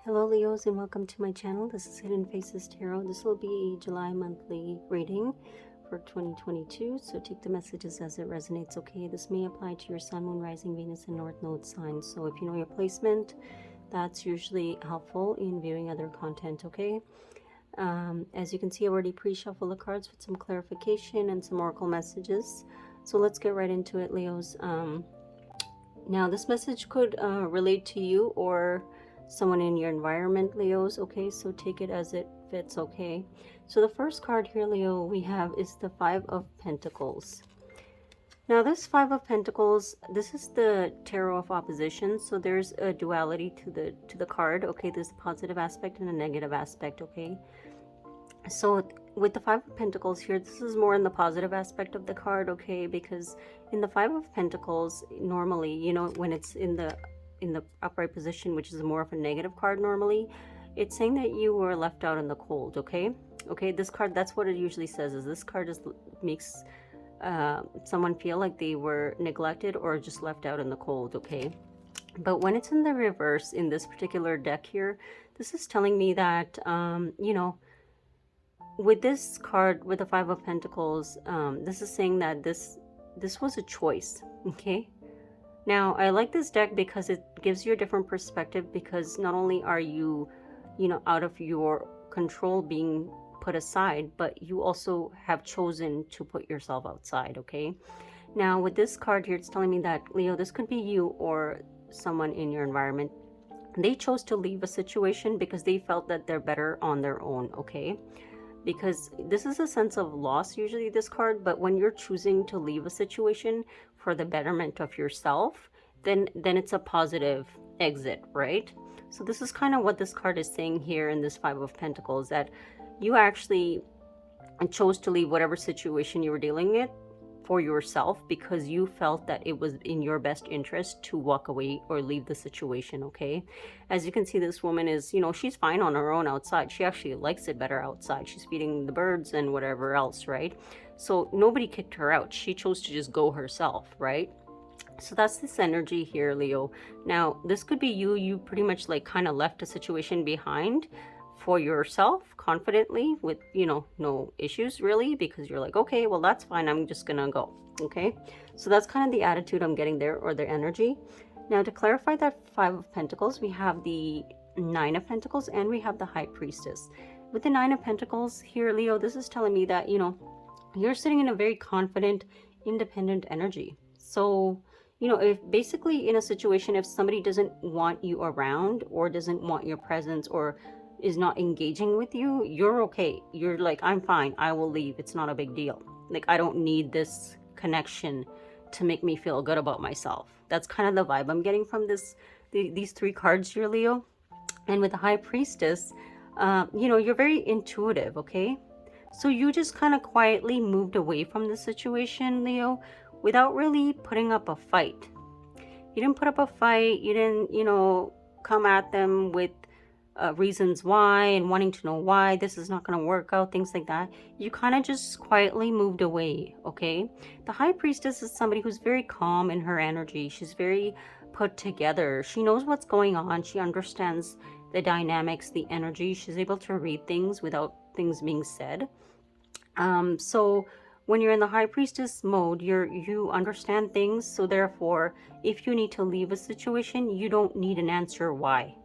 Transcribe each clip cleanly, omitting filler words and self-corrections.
Hello Leos and welcome to my channel. This is Hidden Faces Tarot. This will be a July monthly reading for 2022. So take the messages as it resonates, okay? This may apply to your Sun, Moon, Rising, Venus, and North Node signs. So if you know your placement, that's usually helpful in viewing other content, okay? As you can see, I already pre-shuffled the cards with some clarification and some oracle messages. So let's get right into it, Leos. Now this message could relate to you or someone in your environment, Leos, okay? So take it as it fits, okay? So the first card here, Leo, we have is the Five of Pentacles. Now this Five of Pentacles, this is the Tarot of Opposition, so there's a duality to the card, okay? There's a positive aspect and a negative aspect, okay? So with the Five of Pentacles here, this is more in the positive aspect of the card, okay? Because in the Five of Pentacles, normally, you know, when it's in the upright position, which is more of a negative card normally, it's saying that you were left out in the cold, okay? Okay, this card, that's what it usually says, is this card just makes someone feel like they were neglected or just left out in the cold, okay? But when it's in the reverse in this particular deck here, this is telling me that, you know, with this card, with the Five of Pentacles, this is saying that this was a choice, okay? Now, I like this deck because it gives you a different perspective, because not only are you, you know, out of your control being put aside, but you also have chosen to put yourself outside, okay? Now, with this card here, it's telling me that, Leo, this could be you or someone in your environment. They chose to leave a situation because they felt that they're better on their own, okay? Because this is a sense of loss, usually this card, but when you're choosing to leave a situation for the betterment of yourself, then it's a positive exit, right? So this is kind of what this card is saying here in this Five of Pentacles, that you actually chose to leave whatever situation you were dealing with for yourself because you felt that it was in your best interest to walk away or leave the situation, okay? As you can see, this woman is, you know, she's fine on her own outside. She actually likes it better outside. She's feeding the birds and whatever else, right? So nobody kicked her out. She chose to just go herself, right? So that's this energy here, Leo. Now, this could be you. You pretty much like kind of left a situation behind for yourself confidently with, you know, no issues really, because you're like, okay, well, that's fine, I'm just gonna go, okay? So that's kind of the attitude I'm getting there, or their energy. Now, to clarify that Five of Pentacles, we have the Nine of Pentacles and we have the High Priestess. With the Nine of Pentacles here, Leo, this is telling me that, you know, you're sitting in a very confident, independent energy. So, you know, if basically in a situation, if somebody doesn't want you around or doesn't want your presence or is not engaging with you, you're okay. You're like, I'm fine, I will leave, it's not a big deal. Like, I don't need this connection to make me feel good about myself. That's kind of the vibe I'm getting from these three cards here, Leo. And with the High Priestess, you know, you're very intuitive, okay? So you just kind of quietly moved away from the situation, Leo, without really putting up a fight. You didn't put up a fight, you didn't, you know, come at them with reasons why and wanting to know why this is not going to work out, things like that. You kind of just quietly moved away, okay? The High Priestess is somebody who's very calm in her energy. She's very put together. She knows what's going on. She understands the dynamics, the energy. She's able to read things without things being said. So when you're in the High Priestess mode, you understand things. So therefore, if you need to leave a situation, you don't need an answer why,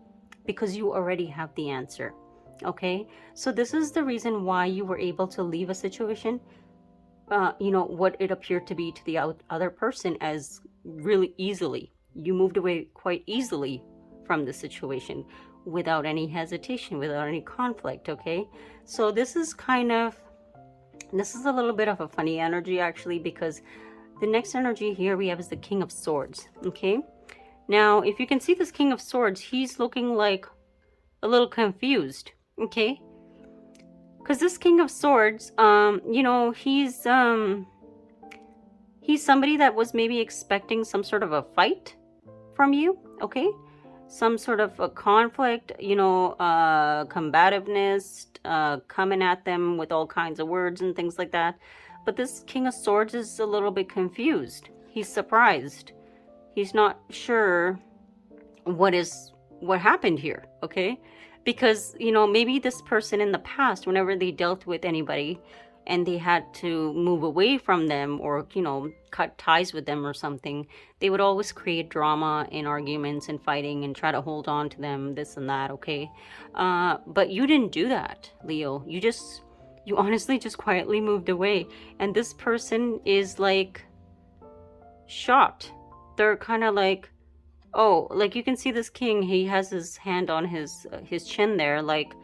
because you already have the answer, okay? So this is the reason why you were able to leave a situation, you know, what it appeared to be to the other person as really easily. You moved away quite easily from the situation without any hesitation, without any conflict, okay? So this is a little bit of a funny energy actually, because the next energy here we have is the King of Swords, okay? Now, if you can see this King of Swords, he's looking like a little confused, okay? Because this King of Swords, you know, he's somebody that was maybe expecting some sort of a fight from you, okay? Some sort of a conflict, you know, combativeness, coming at them with all kinds of words and things like that. But this King of Swords is a little bit confused. He's surprised. He's not sure what is what happened here, okay? Because, you know, maybe this person in the past, whenever they dealt with anybody and they had to move away from them or, you know, cut ties with them or something, they would always create drama and arguments and fighting and try to hold on to them, this and that, okay? But you didn't do that, Leo. You honestly just quietly moved away. And this person is like shocked. They're kind of like, oh, like you can see this king, he has his hand on his chin there, like,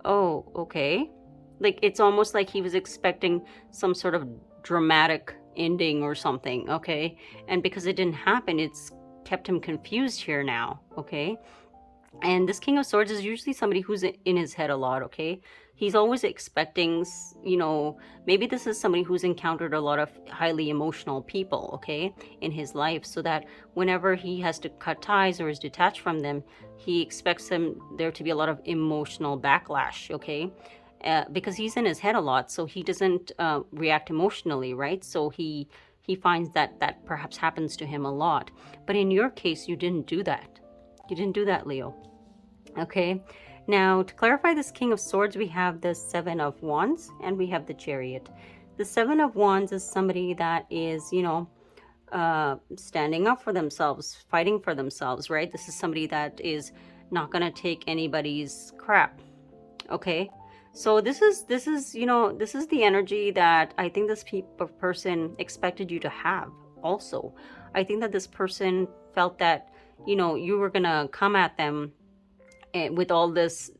oh, okay. Like it's almost like he was expecting some sort of dramatic ending or something, okay? And because it didn't happen, it's kept him confused here now, okay? And this King of Swords is usually somebody who's in his head a lot, okay? He's always expecting, you know, maybe this is somebody who's encountered a lot of highly emotional people, okay, in his life, so that whenever he has to cut ties or is detached from them, he expects there to be a lot of emotional backlash, okay? Because he's in his head a lot, so he doesn't react emotionally, right? So he finds that perhaps happens to him a lot. But in your case, you didn't do that. You didn't do that, Leo. Okay, now to clarify this King of Swords, we have the Seven of Wands and we have the Chariot. The Seven of Wands is somebody that is, you know, standing up for themselves, fighting for themselves, right? This is somebody that is not going to take anybody's crap, okay? So this is, you know, this is the energy that I think this person expected you to have also. I think that this person felt that, you know, you were going to come at them with all this,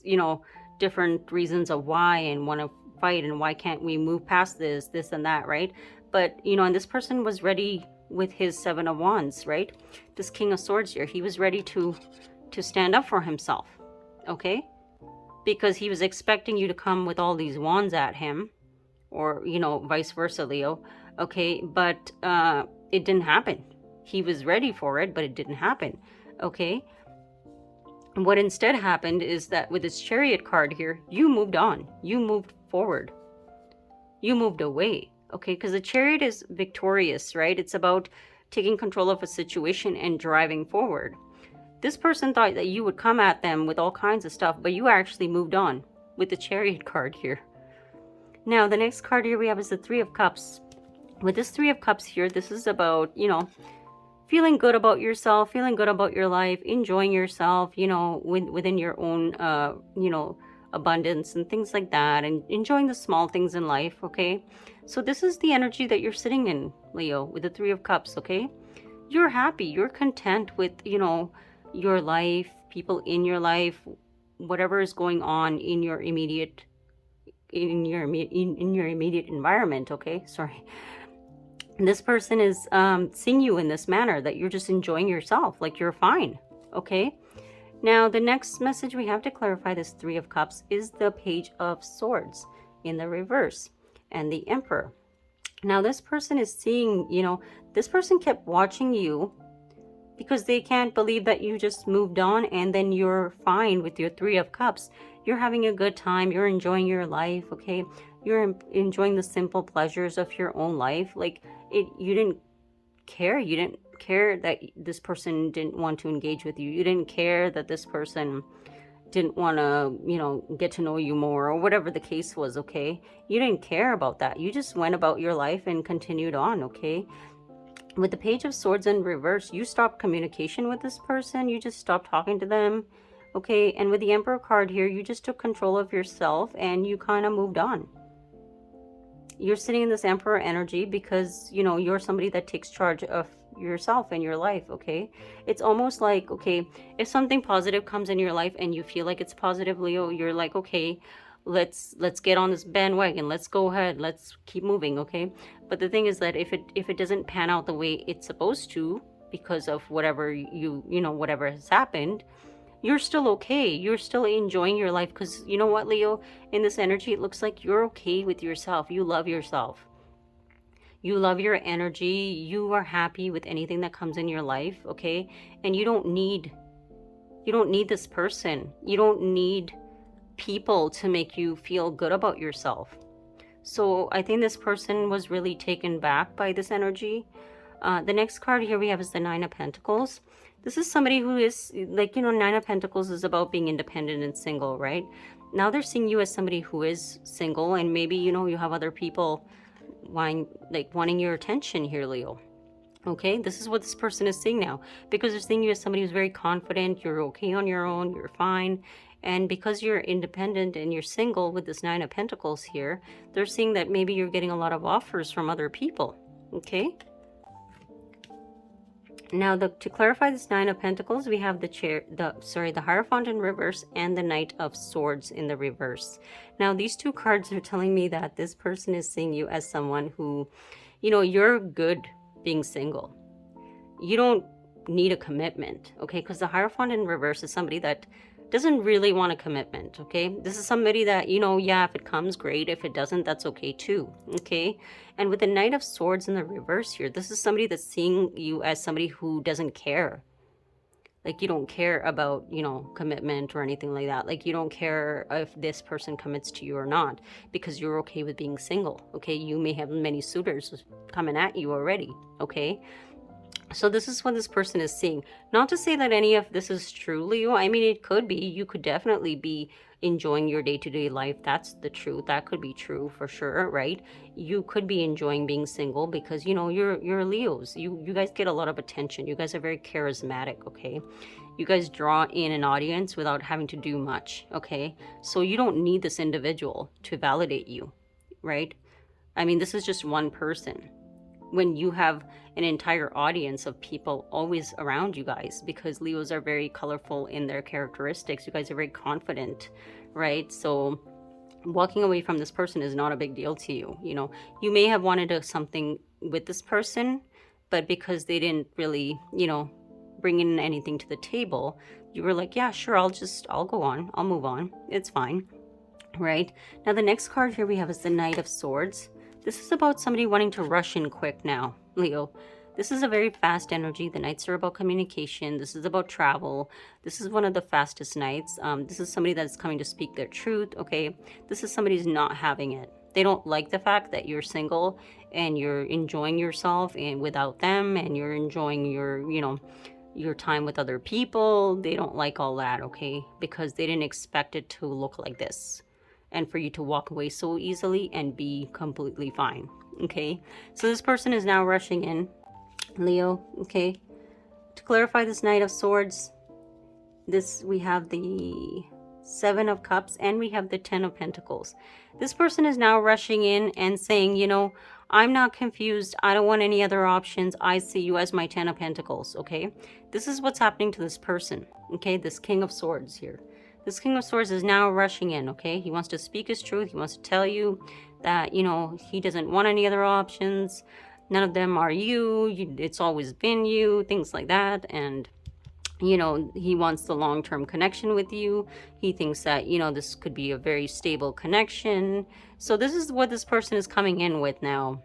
you know, different reasons of why and want to fight and why can't we move past this and that, right? But, you know, and this person was ready with his Seven of Wands, right? This King of Swords here, he was ready to stand up for himself, okay? Because he was expecting you to come with all these wands at him, or, you know, vice versa, Leo, okay? But it didn't happen. He was ready for it, but it didn't happen, okay? And what instead happened is that with this Chariot card here, you moved on. You moved forward. You moved away, okay? Because the Chariot is victorious, right? It's about taking control of a situation and driving forward. This person thought that you would come at them with all kinds of stuff, but you actually moved on with the Chariot card here. Now, the next card here we have is the Three of Cups. With this Three of Cups here, this is about, you know, feeling good about yourself, feeling good about your life, enjoying yourself, you know, within your own, you know, abundance and things like that, and enjoying the small things in life, okay? So this is the energy that you're sitting in, Leo, with the Three of Cups, okay? You're happy, you're content with, you know, your life, people in your life, whatever is going on in your immediate environment, okay? Sorry. This person is seeing you in this manner, that you're just enjoying yourself, like you're fine, okay? Now, the next message we have to clarify this Three of Cups is the Page of Swords in the reverse and the Emperor. Now, this person is seeing, you know, this person kept watching you because they can't believe that you just moved on and then you're fine with your Three of Cups. You're having a good time. You're enjoying your life, okay? You're enjoying the simple pleasures of your own life. Like, you didn't care. You didn't care that this person didn't want to engage with you. You didn't care that this person didn't want to, you know, get to know you more, or whatever the case was, okay? You didn't care about that. You just went about your life and continued on, okay? With the Page of Swords in reverse, you stopped communication with this person. You just stopped talking to them, okay? And with the Emperor card here, you just took control of yourself and you kind of moved on. You're sitting in this Emperor energy because, you know, you're somebody that takes charge of yourself and your life, okay? It's almost like, okay, if something positive comes in your life and you feel like it's positive, Leo, you're like, okay, let's get on this bandwagon. Let's go ahead. Let's keep moving, okay? But the thing is that if it doesn't pan out the way it's supposed to because of whatever you know, whatever has happened, you're still okay. You're still enjoying your life because you know what, Leo? In this energy, it looks like you're okay with yourself. You love yourself. You love your energy. You are happy with anything that comes in your life, okay? And you don't need this person. You don't need people to make you feel good about yourself. So I think this person was really taken back by this energy. The next card here we have is the Nine of Pentacles. This is somebody who is like, you know, Nine of Pentacles is about being independent and single, right? Now they're seeing you as somebody who is single, and maybe, you know, you have other people wanting your attention here, Leo. Okay, this is what this person is seeing now, because they're seeing you as somebody who's very confident, you're okay on your own, you're fine. And because you're independent and you're single with this Nine of Pentacles here, they're seeing that maybe you're getting a lot of offers from other people. Okay. Now, to clarify this Nine of Pentacles, we have the Hierophant in reverse and the Knight of Swords in the reverse. Now, these two cards are telling me that this person is seeing you as someone who, you know, you're good being single. You don't need a commitment, okay? Because the Hierophant in reverse is somebody that doesn't really want a commitment, okay? This is somebody that, you know, yeah, if it comes, great. If it doesn't, that's okay too, okay? And with the Knight of Swords in the reverse here, this is somebody that's seeing you as somebody who doesn't care. Like, you don't care about, you know, commitment or anything like that. Like, you don't care if this person commits to you or not, because you're okay with being single, okay? You may have many suitors coming at you already, okay? So this is what this person is seeing. Not to say that any of this is true, Leo. I mean, it could be. You could definitely be enjoying your day-to-day life. That's the truth. That could be true for sure, right? You could be enjoying being single because, you know, you're Leos. You guys get a lot of attention. You guys are very charismatic, okay? You guys draw in an audience without having to do much, okay? So you don't need this individual to validate you, right? I mean, this is just one person. When you have an entire audience of people always around you guys, because Leos are very colorful in their characteristics. You guys are very confident, right? So walking away from this person is not a big deal to you. You know, you may have wanted something with this person, but because they didn't really, you know, bring in anything to the table, you were like, yeah, sure, I'll go on. I'll move on. It's fine, right? Now, the next card here we have is the Knight of Swords. This is about somebody wanting to rush in quick now, Leo. This is a very fast energy. The Knights are about communication. This is about travel. This is one of the fastest Knights. This is somebody that's coming to speak their truth, okay? This is somebody who's not having it. They don't like the fact that you're single and you're enjoying yourself and without them, and you're enjoying your, you know, your time with other people. They don't like all that, okay? Because they didn't expect it to look like this, and for you to walk away so easily and be completely fine, okay? So this person is now rushing in, Leo, okay? To clarify this Knight of Swords, we have the Seven of Cups and we have the Ten of Pentacles. This person is now rushing in and saying, you know, I'm not confused. I don't want any other options. I see you as my Ten of Pentacles, okay? This is what's happening to this person, okay? This King of Swords here. This King of Swords is now rushing in, okay? He wants to speak his truth. He wants to tell you that, you know, he doesn't want any other options. None of them are you. It's always been you, things like that. And, you know, he wants the long-term connection with you. He thinks that, you know, this could be a very stable connection. So this is what this person is coming in with now,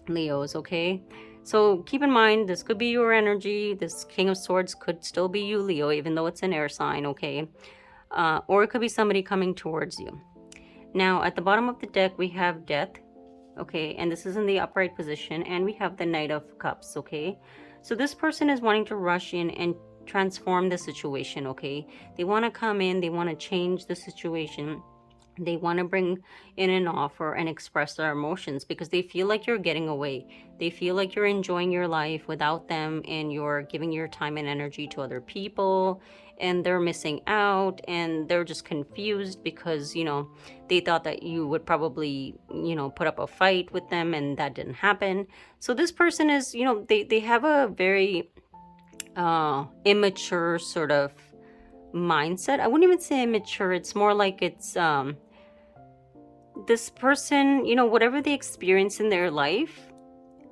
Leos, okay? So keep in mind, this could be your energy. This King of Swords could still be you, Leo, even though it's an air sign, okay? Or it could be somebody coming towards you. Now, at the bottom of the deck, we have Death, okay? And this is in the upright position. And we have the Knight of Cups, okay? So this person is wanting to rush in and transform the situation, okay? They want to come in. They want to change the situation. They want to bring in an offer and express their emotions because they feel like you're getting away. They feel like you're enjoying your life without them and you're giving your time and energy to other people, and they're missing out and they're just confused because, you know, they thought that you would probably, you know, put up a fight with them and that didn't happen. So this person is, you know, they have a very immature sort of mindset. I wouldn't even say immature. It's more like it's this person, you know, whatever they experience in their life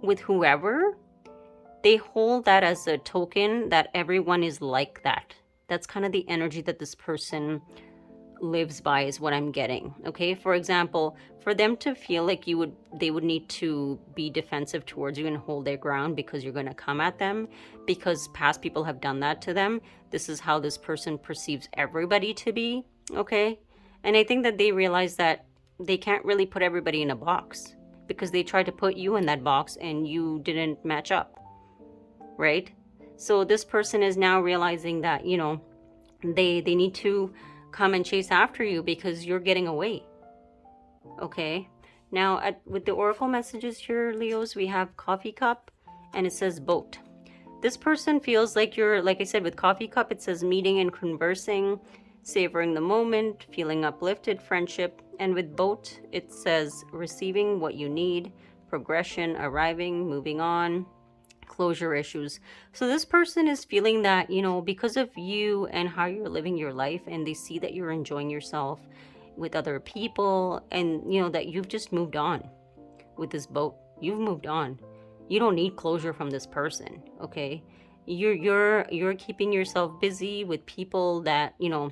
with whoever, they hold that as a token that everyone is like that. That's kind of the energy that this person lives by, is what I'm getting, okay? For example, for them to feel like they would need to be defensive towards you and hold their ground because you're going to come at them, because past people have done that to them. This is how this person perceives everybody to be, okay? And I think that they realize that they can't really put everybody in a box because they tried to put you in that box and you didn't match up, right? So this person is now realizing that, you know, they need to come and chase after you because you're getting away. Okay. Now, with the oracle messages here, Leos, we have coffee cup and it says boat. This person feels like you're, like I said, with coffee cup, it says meeting and conversing, savoring the moment, feeling uplifted, friendship. And with boat, it says receiving what you need, progression, arriving, moving on, closure issues. So this person is feeling that, you know, because of you and how you're living your life, and they see that you're enjoying yourself with other people, and you know that you've just moved on with this boat. You've moved on. You don't need closure from this person, okay? You're keeping yourself busy with people that, you know,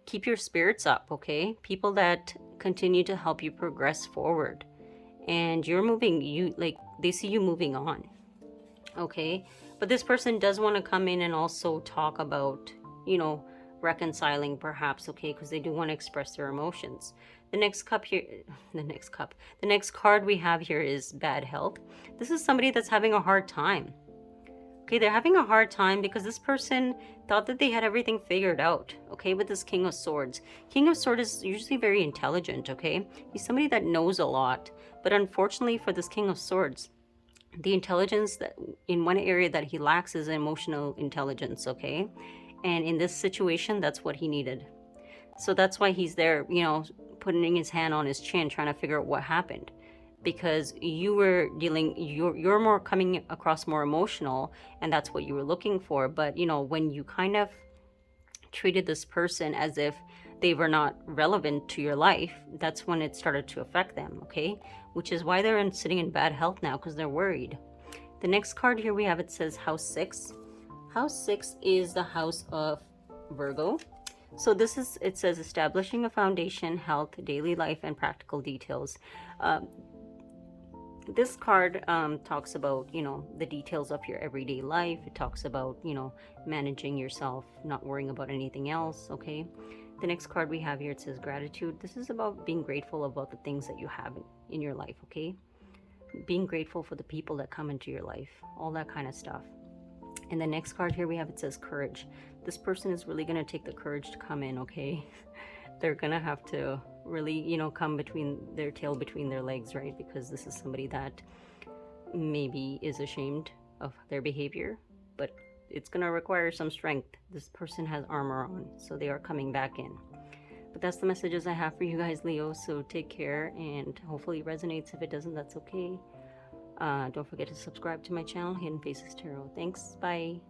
keep your spirits up, okay? People that continue to help you progress forward. And you're moving, you like, they see you moving on, okay? But this person does want to come in and also talk about, you know, reconciling perhaps, okay? Because they do want to express their emotions. The next card we have here is bad health. This is somebody that's having a hard time. Okay, they're having a hard time because this person thought that they had everything figured out, okay, with this King of Swords. King of Swords is usually very intelligent, okay? He's somebody that knows a lot. But unfortunately for this King of Swords, the intelligence that in one area that he lacks is emotional intelligence, okay? And in this situation, that's what he needed. So that's why he's there, you know, putting his hand on his chin, trying to figure out what happened. Because you were dealing, you're more coming across more emotional, and that's what you were looking for. But, you know, when you kind of treated this person as if they were not relevant to your life, that's when it started to affect them, okay? Which is why they're sitting in bad health now, because they're worried. The next card here we have, it says House 6. House 6 is the house of Virgo. So this is, it says establishing a foundation, health, daily life, and practical details. This card talks about, you know, the details of your everyday life. It talks about, you know, managing yourself, not worrying about anything else, okay? The next card we have here, it says gratitude. This is about being grateful about the things that you have in your life, okay? Being grateful for the people that come into your life, all that kind of stuff. And the next card here we have, it says courage. This person is really going to take the courage to come in, okay? They're going to have to really, you know, come between their tail between their legs, right? Because this is somebody that maybe is ashamed of their behavior, but it's going to require some strength. This person has armor on, so they are coming back in. But that's the messages I have for you guys, Leo. So take care, and hopefully it resonates. If it doesn't, that's okay. Don't forget to subscribe to my channel, Hidden Faces Tarot. Thanks. Bye.